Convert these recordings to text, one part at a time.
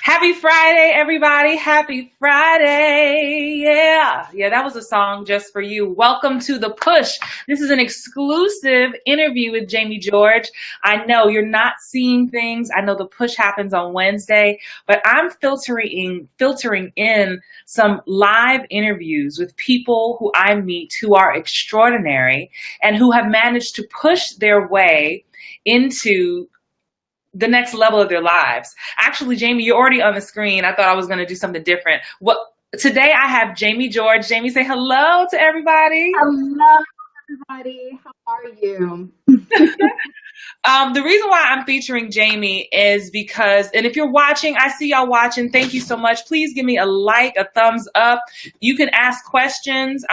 Happy Friday, everybody. Happy Friday. Yeah, that was a song just for you. Welcome to The Push. This is an exclusive interview with Jammie George. I know you're not seeing things. I know The Push happens on Wednesday, but I'm filtering in some live interviews with people who I meet who are extraordinary and who have managed to push their way into the next level of their lives. Actually, Jammie, you're already on the screen. I thought I was going to do something different. Today I have Jammie George. Jammie, say hello to everybody. Hello, everybody. How are you? The reason why I'm featuring Jammie is because, and if you're watching, I see y'all watching. Thank you so much. Please give me a like, a thumbs up. You can ask questions.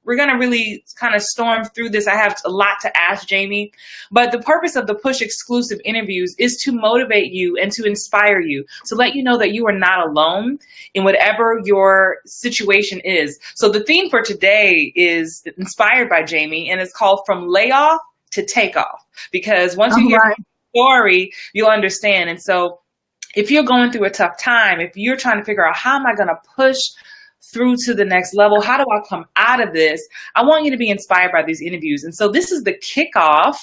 We're going to really kind of storm through this. I have a lot to ask Jammie, but the purpose of the Push exclusive interviews is to motivate you and to inspire you, to let you know that you are not alone in whatever your situation is. So the theme for today is inspired by Jammie, and it's called From Layoff to Takeoff, because once you hear the story, you'll understand. And so if you're going through a tough time, if you're trying to figure out how am I going to push through to the next level, how do I come out of this? I want you to be inspired by these interviews. And so this is the kickoff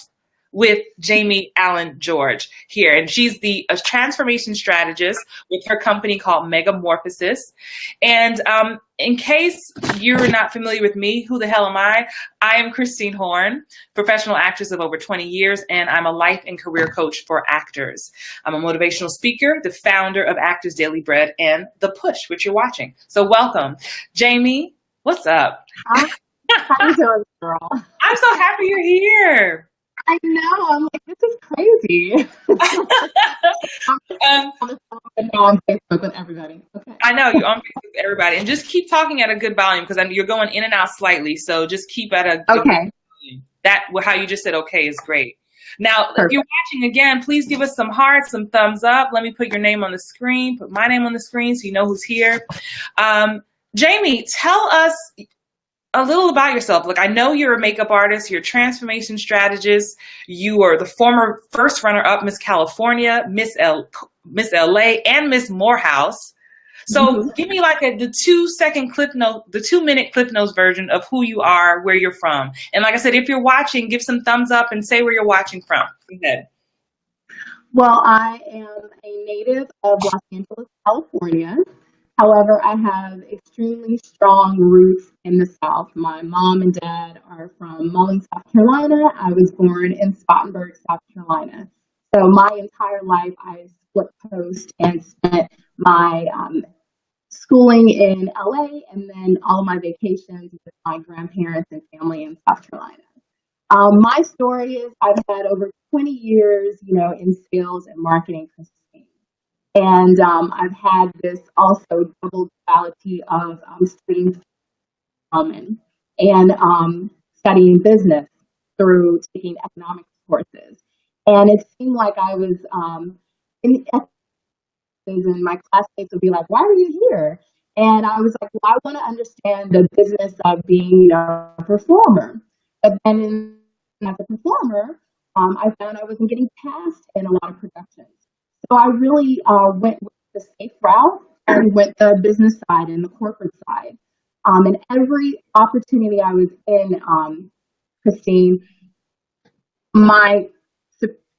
with Jammie Allen George here. And she's a transformation strategist with her company called Megamorphosis. And in case you're not familiar with me, who the hell am I? I am Christine Horn, professional actress of over 20 years, and I'm a life and career coach for actors. I'm a motivational speaker, the founder of Actors Daily Bread and The Push, which you're watching. So welcome. Jammie, what's up? How you doing, girl? I'm so happy you're here. I know. I'm like, this is crazy. I'm on Facebook with everybody. Okay. I know you're on Facebook with everybody, and just keep talking at a good volume because you're going in and out slightly. So just keep at a good volume. How you just said okay is great. Now, Perfect. If you're watching again, please give us some hearts, some thumbs up. Let me put your name on the screen, put my name on the screen so you know who's here. Jammie, tell us a little about yourself. Look, I know you're a makeup artist, you're a transformation strategist, you are the former first runner-up Miss California, Miss LA, and Miss Morehouse. So give me like the 2-minute Cliff Notes version of who you are, where you're from. And like I said, if you're watching, give some thumbs up and say where you're watching from. Go ahead. Well, I am a native of Los Angeles, California. However, I have extremely strong roots in the South. My mom and dad are from Mulling, South Carolina. I was born in Spartanburg, South Carolina. So my entire life, I split coast and spent my schooling in LA and then all of my vacations with my grandparents and family in South Carolina. My story is I've had over 20 years, in sales and marketing. And I've had this also double duality of studying and studying business through taking economics courses. And it seemed like I was and my classmates would be like, why are you here? And I was like, well, I want to understand the business of being a performer. But then as a performer, I found I wasn't getting cast in a lot of productions. So I really went with the safe route and went the business side and the corporate side. And every opportunity I was in, Christine, my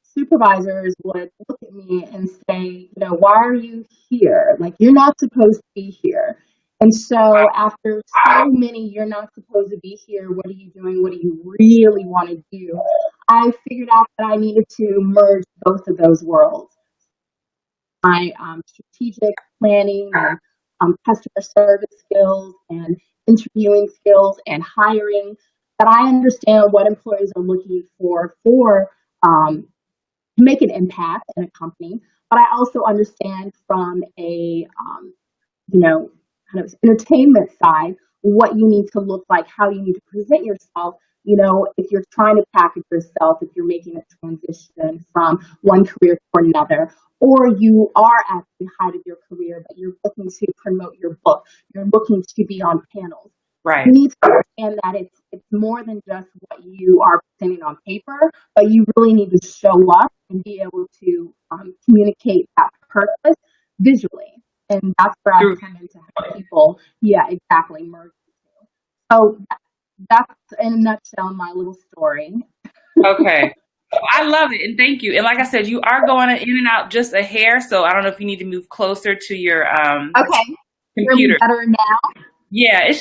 supervisors would look at me and say, why are you here? Like, you're not supposed to be here. And so after so many, you're not supposed to be here, what are you doing? What do you really want to do? I figured out that I needed to merge both of those worlds. My strategic planning and customer service skills and interviewing skills and hiring, that I understand what employees are looking for to make an impact in a company. But I also understand from a kind of entertainment side what you need to look like, how you need to present yourself. If you're trying to package yourself, if you're making a transition from one career to another, or you are at the height of your career, but you're looking to promote your book, you're looking to be on panels. Right. You need to understand that it's more than just what you are presenting on paper, but you really need to show up and be able to communicate that purpose visually. And that's where I come into how people, exactly, merge the two. So that's in a nutshell my little story. Okay. I love it, and thank you. And like I said, you are going in and out just a hair, so I don't know if you need to move closer to your Okay. computer. Better now? Yeah, it's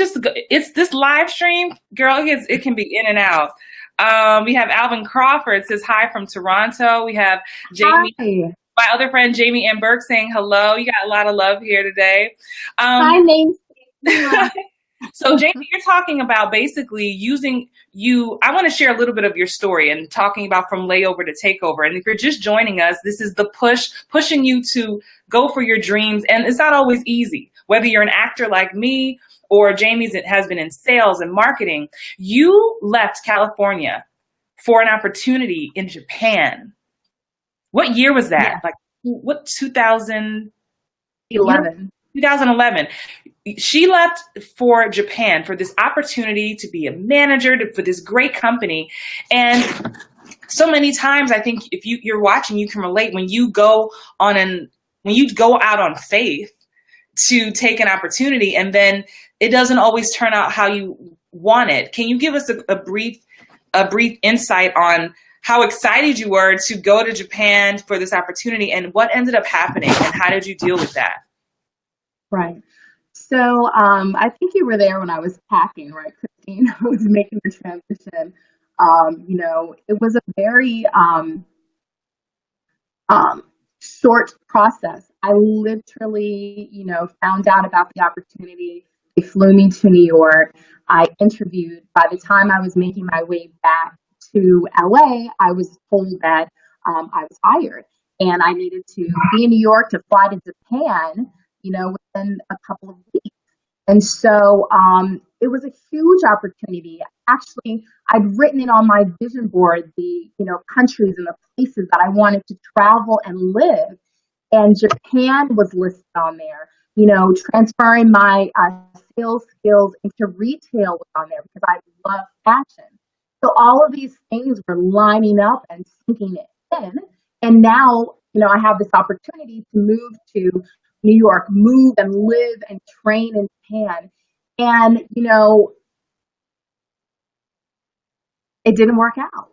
this live stream, girl. It can be in and out. We have Alvin Crawford says hi from Toronto. We have Jamie, Hi. my other friend Jamie and Burke saying hello. You got a lot of love here today. Hi, name's So Jamie, you're talking about basically using I want to share a little bit of your story and talking about from layover to takeover. And if you're just joining us, this is the pushing you to go for your dreams. And it's not always easy, whether you're an actor like me or Jamie's has been in sales and marketing. You left California for an opportunity in Japan. What year was that? Like what, 2011? 2011. She left for Japan for this opportunity to be a manager for this great company. And so many times, I think if you're watching, you can relate when you go when you go out on faith to take an opportunity and then it doesn't always turn out how you want it. Can you give us a brief insight on how excited you were to go to Japan for this opportunity and what ended up happening and how did you deal with that? Right. So I think you were there when I was packing, right, Christine? I was making the transition. It was a very short process. I literally, found out about the opportunity. They flew me to New York. I interviewed. By the time I was making my way back to LA, I was told that I was hired and I needed to be in New York to fly to Japan, within a couple of weeks. And so it was a huge opportunity. Actually, I'd written it on my vision board, the, countries and the places that I wanted to travel and live. And Japan was listed on there. Transferring my sales skills into retail was on there because I love fashion. So all of these things were lining up and sinking in. And now, I have this opportunity to move to New York, move and live and train in Japan. And, it didn't work out.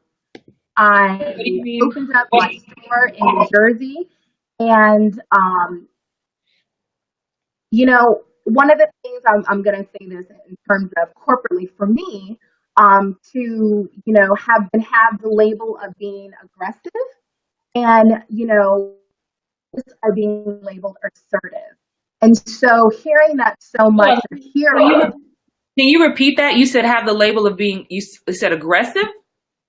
I opened up my store in New Jersey and, one of the things I'm going to say this in terms of corporately for me, to, have the label of being aggressive and, are being labeled assertive. And so hearing that so much, Can you repeat that? You said have the label of being, you said aggressive?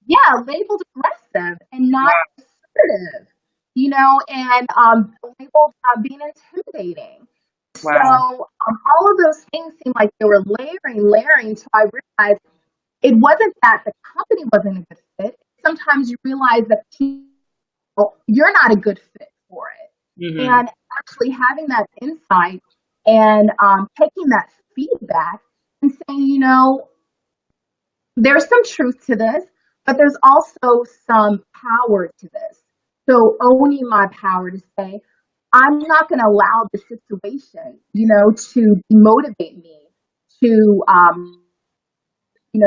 Yeah, labeled aggressive and not assertive, and labeled being intimidating. Wow. So all of those things seemed like they were layering until I realized it wasn't that the company wasn't a good fit. Sometimes you realize that you're not a good fit for it. Mm-hmm. And actually having that insight and taking that feedback and saying, there's some truth to this, but there's also some power to this. So owning my power to say, I'm not going to allow the situation, to demotivate me to,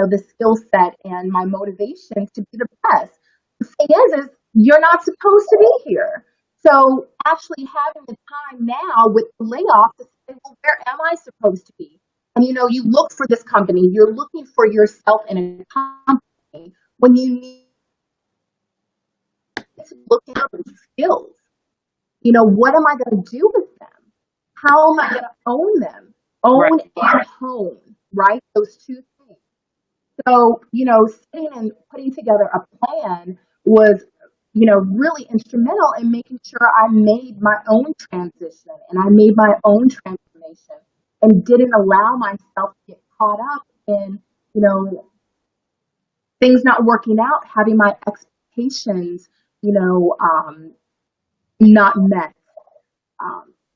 the skill set and my motivation to be the best. The thing is you're not supposed to be here. So actually having the time now with the layoff to say, well, where am I supposed to be? And, you look for this company, you're looking for yourself in a company when you need to look at the skills. What am I going to do with them? How am I going to own them? Own and hone, right? Those two things. So, sitting and putting together a plan was, really instrumental in making sure I made my own transition and I made my own transformation and didn't allow myself to get caught up in, things not working out, having my expectations, not met,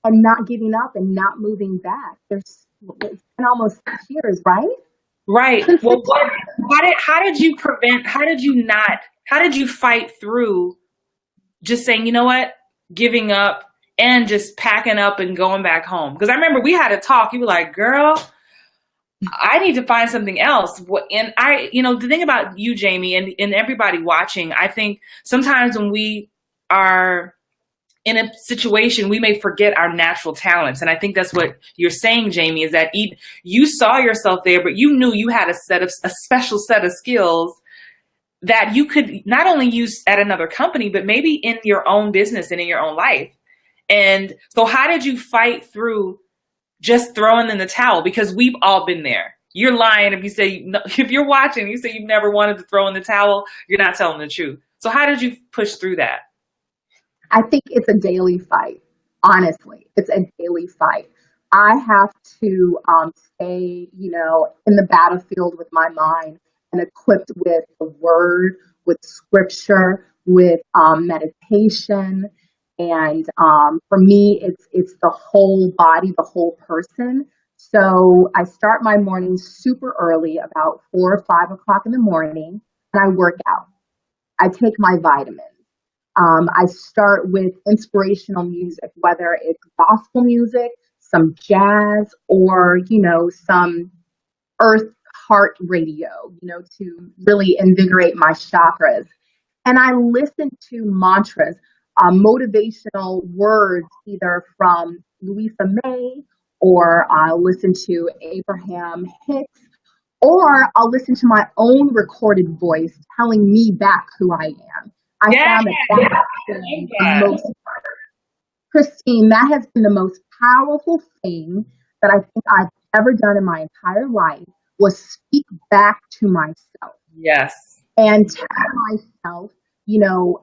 and not giving up and not moving back. It's been almost 6 years, right? Right. Well, how did you fight through just saying, you know what, giving up and just packing up and going back home. Because I remember we had a talk. You were like, girl, I need to find something else. And the thing about you, Jammie, and everybody watching, I think sometimes when we are in a situation, we may forget our natural talents. And I think that's what you're saying, Jammie, is that you saw yourself there, but you knew you had a special set of skills that you could not only use at another company, but maybe in your own business and in your own life. And so how did you fight through just throwing in the towel? Because we've all been there. You're lying if you say, if you're watching, you say you've never wanted to throw in the towel, you're not telling the truth. So how did you push through that? I think it's a daily fight. Honestly, it's a daily fight. I have to stay, in the battlefield with my mind and equipped with the word, with scripture, with meditation. And for me, it's the whole body, the whole person. So I start my morning super early, about 4 or 5 o'clock in the morning, and I work out. I take my vitamins. I start with inspirational music, whether it's gospel music, some jazz, or, some earth heart radio, to really invigorate my chakras. And I listen to mantras, motivational words, either from Louisa May, or I'll listen to Abraham Hicks, or I'll listen to my own recorded voice telling me back who I am. I found that has been the most, Christine, that has been the most powerful thing that I think I've ever done in my entire life, was speak back to myself. Yes. And tell myself, the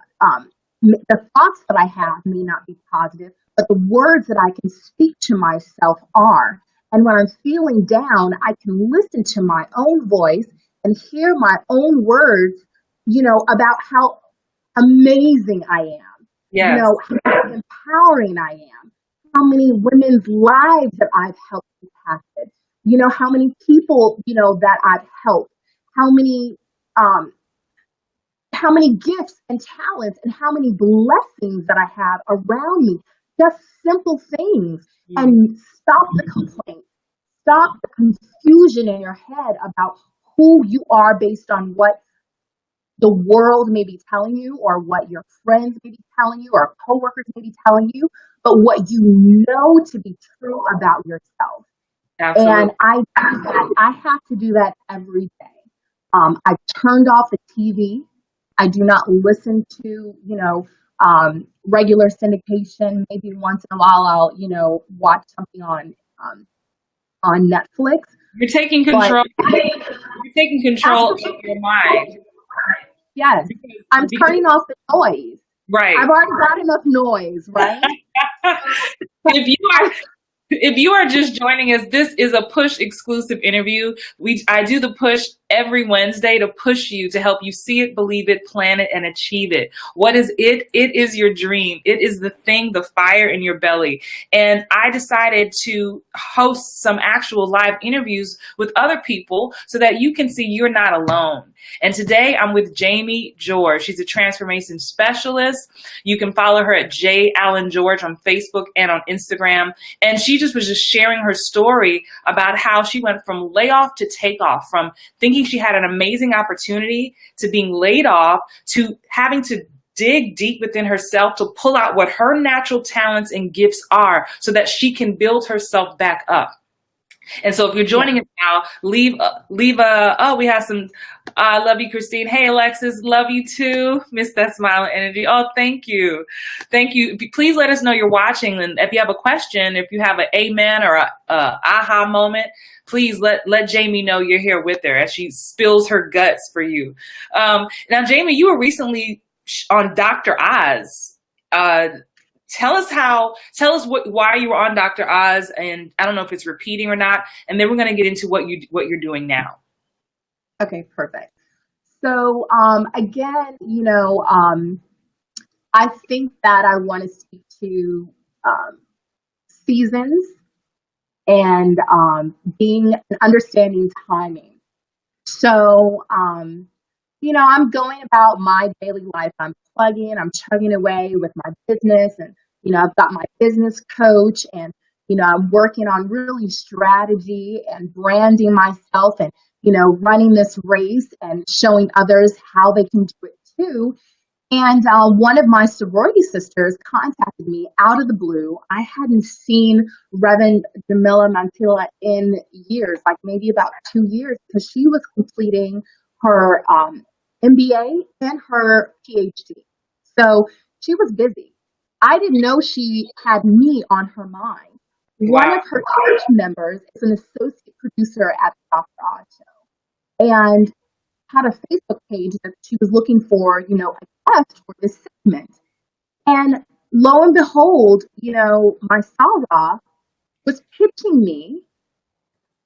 thoughts that I have may not be positive, but the words that I can speak to myself are. And when I'm feeling down, I can listen to my own voice and hear my own words, about how amazing I am. Yes. How empowering I am. How many women's lives that I've helped impacted. How many people, that I've helped. How many gifts and talents and how many blessings that I have around me. Just simple things. Mm-hmm. And stop the complaint. Stop the confusion in your head about who you are based on what the world may be telling you, or what your friends may be telling you, or coworkers may be telling you, but what you know to be true about yourself. Absolutely. And I have to do that every day. I turned off the TV. I do not listen to, regular syndication. Maybe once in a while I'll, watch something on Netflix. You're taking control. You're taking control of your mind. Yes. I'm turning off the noise. Right. I've already got enough noise, right? If you are just joining us, this is a Push exclusive interview. I do the Push every Wednesday to push you, to help you see it, believe it, plan it, and achieve it. What is it? It is your dream. It is the thing, the fire in your belly. And I decided to host some actual live interviews with other people so that you can see you're not alone. And today I'm with Jammie George. She's a transformation specialist. You can follow her at J. Allen George on Facebook and on Instagram. And she was just sharing her story about how she went from layoff to takeoff, from thinking she had an amazing opportunity to being laid off, to having to dig deep within herself to pull out what her natural talents and gifts are so that she can build herself back up. And so if you're joining us now, leave we have some, love you, Christine. Hey, Alexis, love you too. Miss that smiling energy. Oh, thank you. Thank you. Please let us know you're watching. And if you have a question, if you have an amen or a aha moment, please let Jammie know you're here with her as she spills her guts for you. Now, Jammie, you were recently on Dr. Oz. Tell us why you were on Dr. Oz, and I don't know if it's repeating or not, and then we're going to get into what you're doing now. Okay, perfect. So again, I think that I want to speak to seasons and being and understanding timing. So I'm going about my daily life. I'm chugging away with my business, and I've got my business coach, and, I'm working on really strategy and branding myself, and, running this race and showing others how they can do it too. And one of my sorority sisters contacted me out of the blue. I hadn't seen Reverend Jamila Mantilla in years, like maybe about 2 years, because she was completing her MBA and her PhD. So she was busy. I didn't know she had me on her mind. One Wow. of her church members is an associate producer at the Dr. Oz Show, and had a Facebook page that she was looking for, a guest for this segment. And lo and behold, my Sarah was pitching me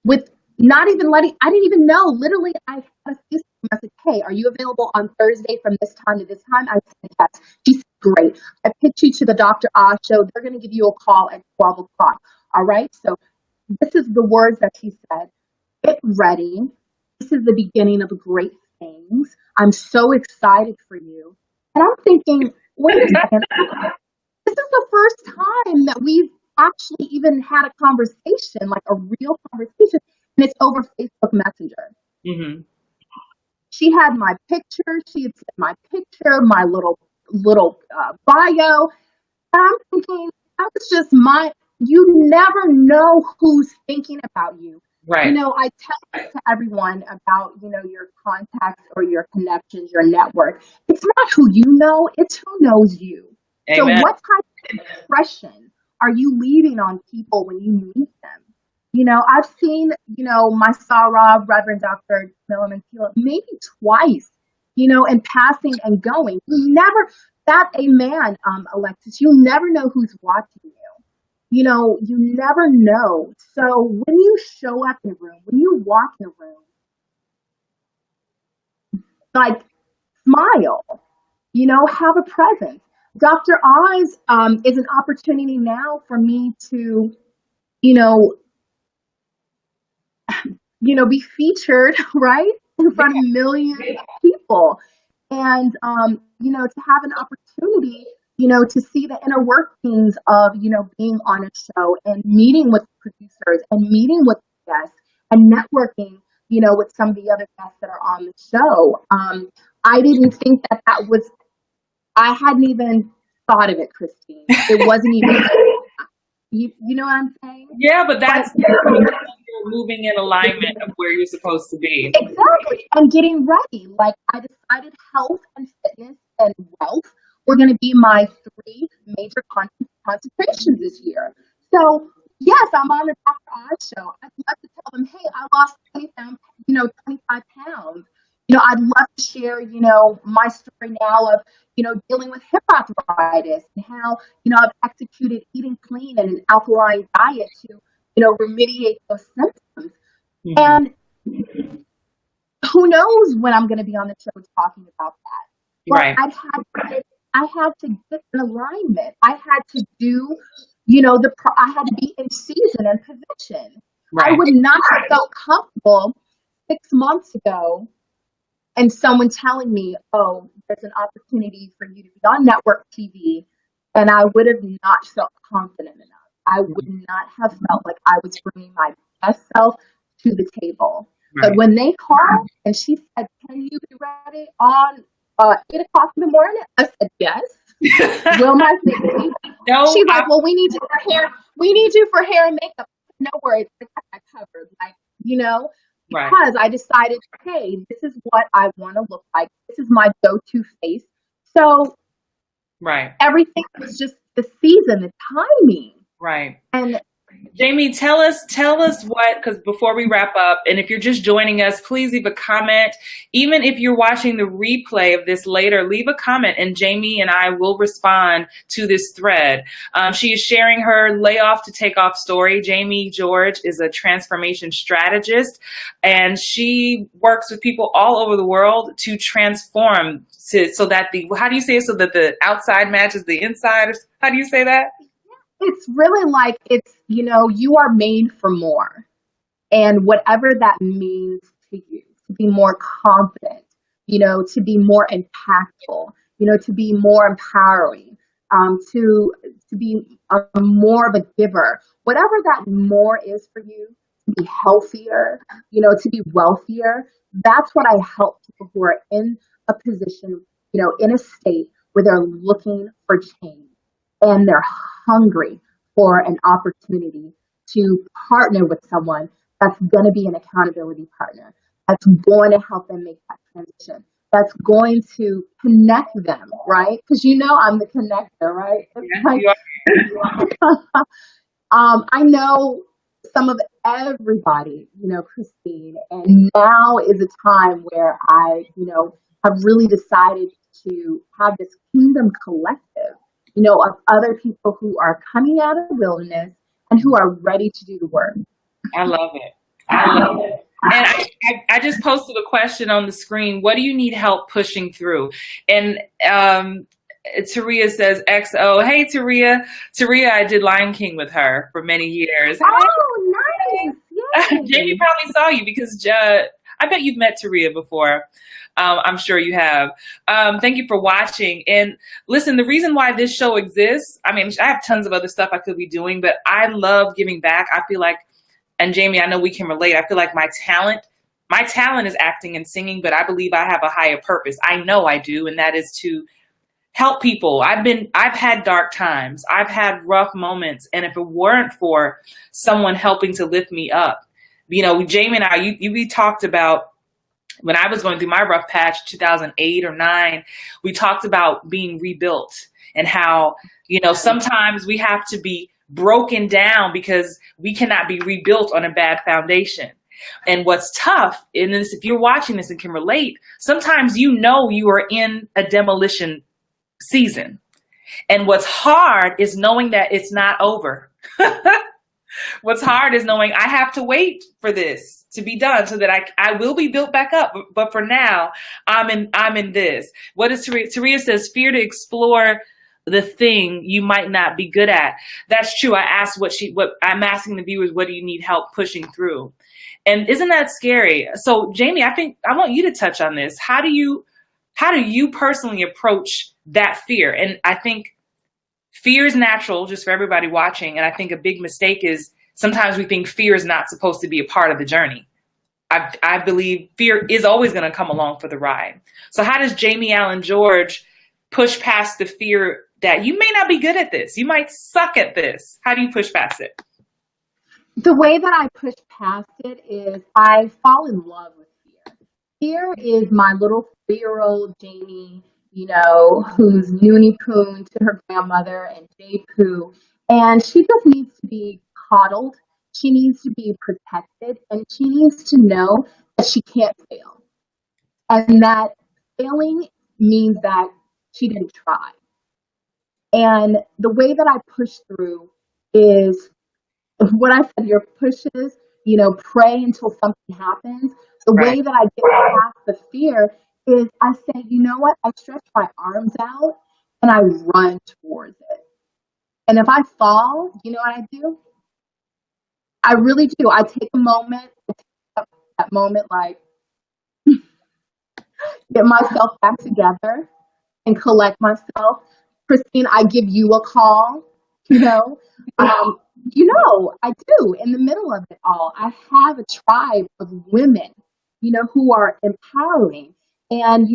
with not even I didn't even know. Literally, I had a Facebook message, hey, are you available on Thursday from this time to this time? I said, yes. She said, great. I pitched you to the Dr. Oz Show. They're going to give you a call at 12 o'clock. All right. So this is the words that she said. Get ready. This is the beginning of great things. I'm so excited for you. And I'm thinking, wait a second. This is the first time that we've actually even had a conversation, like a real conversation, and it's over Facebook Messenger. Mm-hmm. She had my picture. She had sent my picture, my little bio. And I'm thinking, that was just you never know who's thinking about you. Right. I tell to everyone about, your contacts or your connections, your network. It's not who you know, it's who knows you. Amen. So what type of impression are you leaving on people when you meet them? I've seen, my Sarah, Reverend Dr. Mantilla, maybe twice, in passing and going. Amen, Alexis, you'll never know who's watching you. You never know. So when you show up in a room, when you walk in a room, like, smile, have a presence. Dr. Oz is an opportunity now for me to, be featured, right, in front of millions of people. And, to have an opportunity, to see the inner workings of, being on a show and meeting with producers and meeting with guests and networking, with some of the other guests that are on the show. I didn't think I hadn't even thought of it, Christine. It wasn't even, you know what I'm saying? Yeah, but that's you're moving in alignment of where you're supposed to be. Exactly. I'm getting ready. Like, I decided health and fitness and wealth were going to be my 3 major concentrations this year. So, yes, I'm on the Dr. Oz show. I'd love to tell them, hey, I lost 25 pounds. I'd love to share, my story now of, dealing with hip arthritis and how, I've executed eating clean and an alkaline diet to, remediate those symptoms. Mm-hmm. And who knows when I'm going to be on the show talking about that. But right. I had to get in alignment. I had to do, I had to be in season and position. Right. I would not have felt comfortable 6 months ago and someone telling me, oh, there's an opportunity for you to be on network TV, and I would have not felt confident enough. I would not have felt like I was bringing my best self to the table. Right. But when they called and she said, can you be ready on 8 o'clock in the morning? I said, yes. Will my thing? No, she's like, well, we need you for hair and makeup. No worries, I got that covered. Like, because right. I decided, hey, this is what I want to look like. This is my go-to face. So right. Everything was just the season, the timing. Right. And Jammie, tell us what, because before we wrap up, and if you're just joining us, please leave a comment. Even if you're watching the replay of this later, leave a comment and Jammie and I will respond to this thread. She is sharing her Layoff to Takeoff story. Jammie George is a transformation strategist, and she works with people all over the world to transform so that how do you say it? So that the outside matches the inside? How do you say that? It's really like you are made for more. And whatever that means to you, to be more confident, to be more impactful, to be more empowering. to be more of a giver, whatever that more is for you, to be healthier, to be wealthier. That's what I help people who are in a position, in a state where they're looking for change and they're hungry for an opportunity to partner with someone that's going to be an accountability partner, that's going to help them make that transition, that's going to connect them, right? Because I'm the connector, right? Yeah, you are. I know some of everybody, Christine, and now is a time where I, have really decided to have this kingdom collective, of other people who are coming out of the wilderness and who are ready to do the work. I love it. I love it. And I just posted a question on the screen. What do you need help pushing through? And Taria says, XO. Hey, Taria. Taria, I did Lion King with her for many years. Oh, nice. Jammie probably saw you because I bet you've met Taria before. I'm sure you have. Thank you for watching. And listen, the reason why this show exists, I mean, I have tons of other stuff I could be doing, but I love giving back. I feel like, and Jammie, I know we can relate. I feel like my talent is acting and singing, but I believe I have a higher purpose. I know I do, and that is to help people. I've had dark times. I've had rough moments. And if it weren't for someone helping to lift me up, Jammie and I, we talked about when I was going through my rough patch, 2008 or 9, we talked about being rebuilt and how, sometimes we have to be broken down because we cannot be rebuilt on a bad foundation. And what's tough, and this, if you're watching this and can relate, sometimes you are in a demolition season. And what's hard is knowing that it's not over. What's hard is knowing I have to wait for this to be done so that I will be built back up. But for now, I'm in this. What is Taria? Taria says, fear to explore the thing you might not be good at. That's true. I asked what I'm asking the viewers, what do you need help pushing through? And isn't that scary? So Jammie, I think I want you to touch on this. How do you personally approach that fear? And I think fear is natural just for everybody watching. And I think a big mistake is sometimes we think fear is not supposed to be a part of the journey. I believe fear is always going to come along for the ride. So how does Jammie Allen George push past the fear that you may not be good at this? You might suck at this. How do you push past it? The way that I push past it is I fall in love with fear. Fear is my little 3-year-old Jammie, who's Noonie Poon to her grandmother and Jay Poo. And she just needs to be coddled. She needs to be protected. And she needs to know that she can't fail. And that failing means that she didn't try. And the way that I push through is what I said, your pushes, pray until something happens. The way that I get past the fear is I say, you know what? I stretch my arms out and I run towards it. And if I fall, you know what I do? I really do. I take a moment, that moment, like, get myself back together and collect myself. Christine, I give you a call, I do. In the middle of it all, I have a tribe of women, who are empowering and,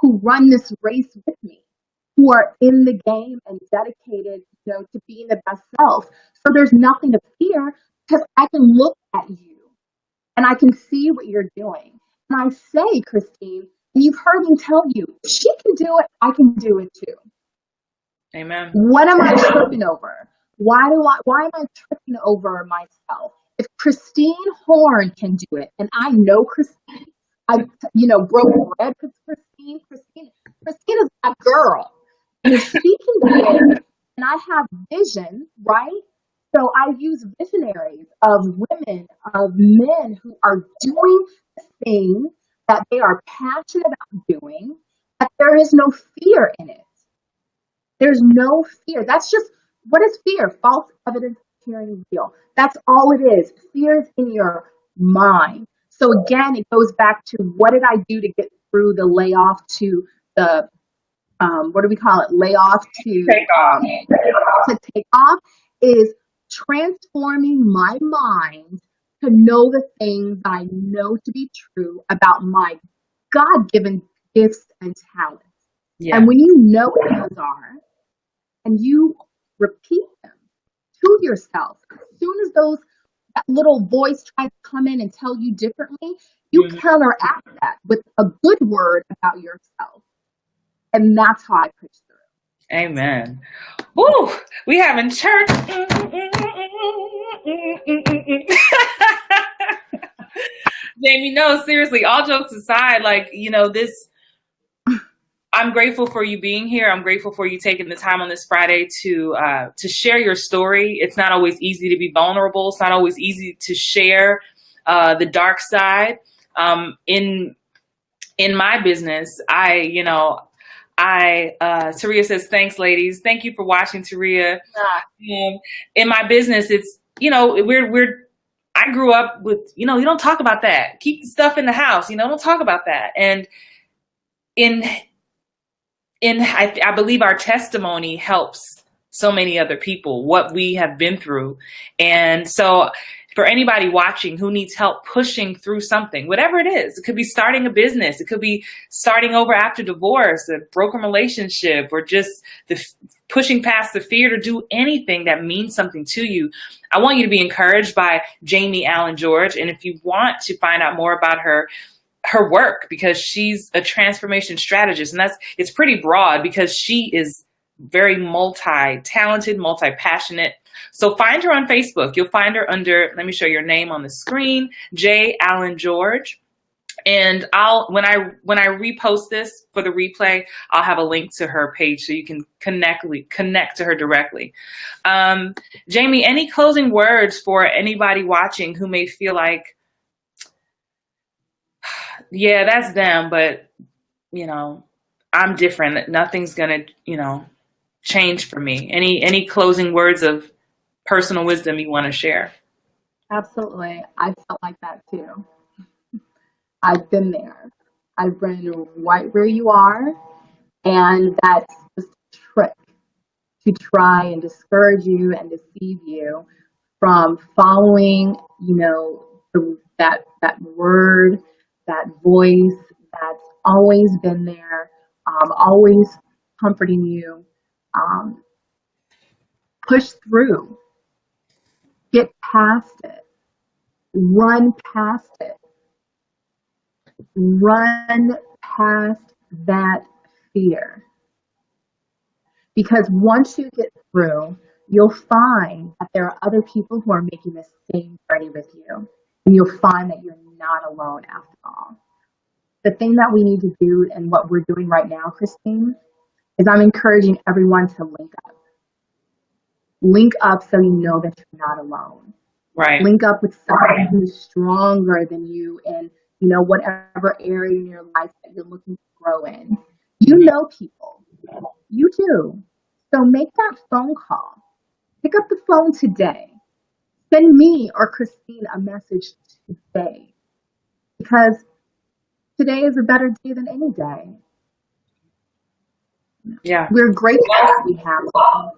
who run this race with me, who are in the game and dedicated, to being the best self. So there's nothing to fear because I can look at you and I can see what you're doing. And I say, Christine, and you've heard me tell you, if she can do it, I can do it too. Amen. What am I tripping over? Why am I tripping over myself? If Christine Horn can do it, and I know Christine, I broke bread with Christine. Christine is a girl. And if she can do it, and I have vision, right? So I use visionaries of women, of men who are doing the thing that they are passionate about doing, that there is no fear in it. There's no fear. That's just, what is fear? False evidence appearing real. That's all it is. Fear is in your mind. So again, it goes back to what did I do to get through the layoff to the what do we call it? Layoff Takeoff. to take off is transforming my mind to know the things I know to be true about my God-given gifts and talents. Yeah. And when you know what those are and you repeat them to yourself, as soon as that little voice tries to come in and tell you differently, you counteract that with a good word about yourself. And that's how I push through. Amen. Woo! We having church. Jammie, no, seriously, all jokes aside, like, you know, I'm grateful for you being here. I'm grateful for you taking the time on this Friday to share your story. It's not always easy to be vulnerable. It's not always easy to share the dark side. In my business, Taria says, thanks, ladies. Thank you for watching, Taria. In my business, it's, you know, I grew up with, you know, you don't talk about that. Keep the stuff in the house, you know, don't talk about that. And I believe our testimony helps so many other people, what we have been through. And so for anybody watching who needs help pushing through something, whatever it is, it could be starting a business, it could be starting over after divorce, a broken relationship, or just pushing past the fear to do anything that means something to you. I want you to be encouraged by Jammie Allen George. And if you want to find out more about her work, because she's a transformation strategist, and it's pretty broad because she is very multi-talented, multi-passionate. So find her on Facebook. You'll find her under, let me show your name on the screen, J. Allen George. And when I repost this for the replay, I'll have a link to her page so you can connect to her directly. Jammie, any closing words for anybody watching who may feel like, yeah, that's them, but, you know, I'm different. Nothing's gonna, you know, change for me. Any closing words of personal wisdom you want to share? Absolutely. I felt like that too. I've been there. I've been right where you are, and that's just a trick to try and discourage you and deceive you from following, you know, that word, that voice that's always been there, always comforting you. Push through, get past it, run past it, run past that fear. Because once you get through, you'll find that there are other people who are making the same journey with you. And you'll find that you're not alone after all. The thing that we need to do and what we're doing right now, Christine, is I'm encouraging everyone to link up. Link up so you know that you're not alone. Right. Link up with someone who's stronger than you in, you know, whatever area in your life that you're looking to grow in. You know people. You do. So make that phone call. Pick up the phone today. Send me or Christine a message today. Because today is a better day than any day. Yeah. We're grateful that we have them.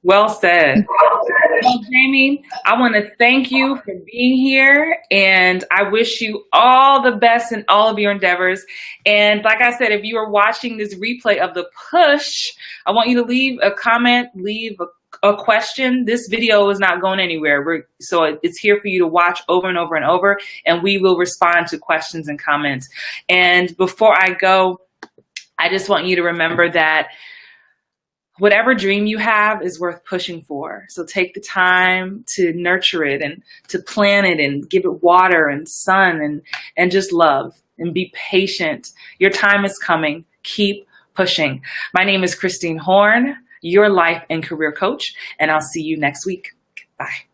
Well said. Well, Jammie, I want to thank you for being here, and I wish you all the best in all of your endeavors. And like I said, if you are watching this replay of the push, I want you to leave a comment, leave a question. This video is not going anywhere. So it's here for you to watch over and over and over, and we will respond to questions and comments. And before I go, I just want you to remember that whatever dream you have is worth pushing for. So take the time to nurture it and to plant it and give it water and sun and just love and be patient. Your time is coming. Keep pushing. My name is Christine Horn, your life and career coach, and I'll see you next week. Bye.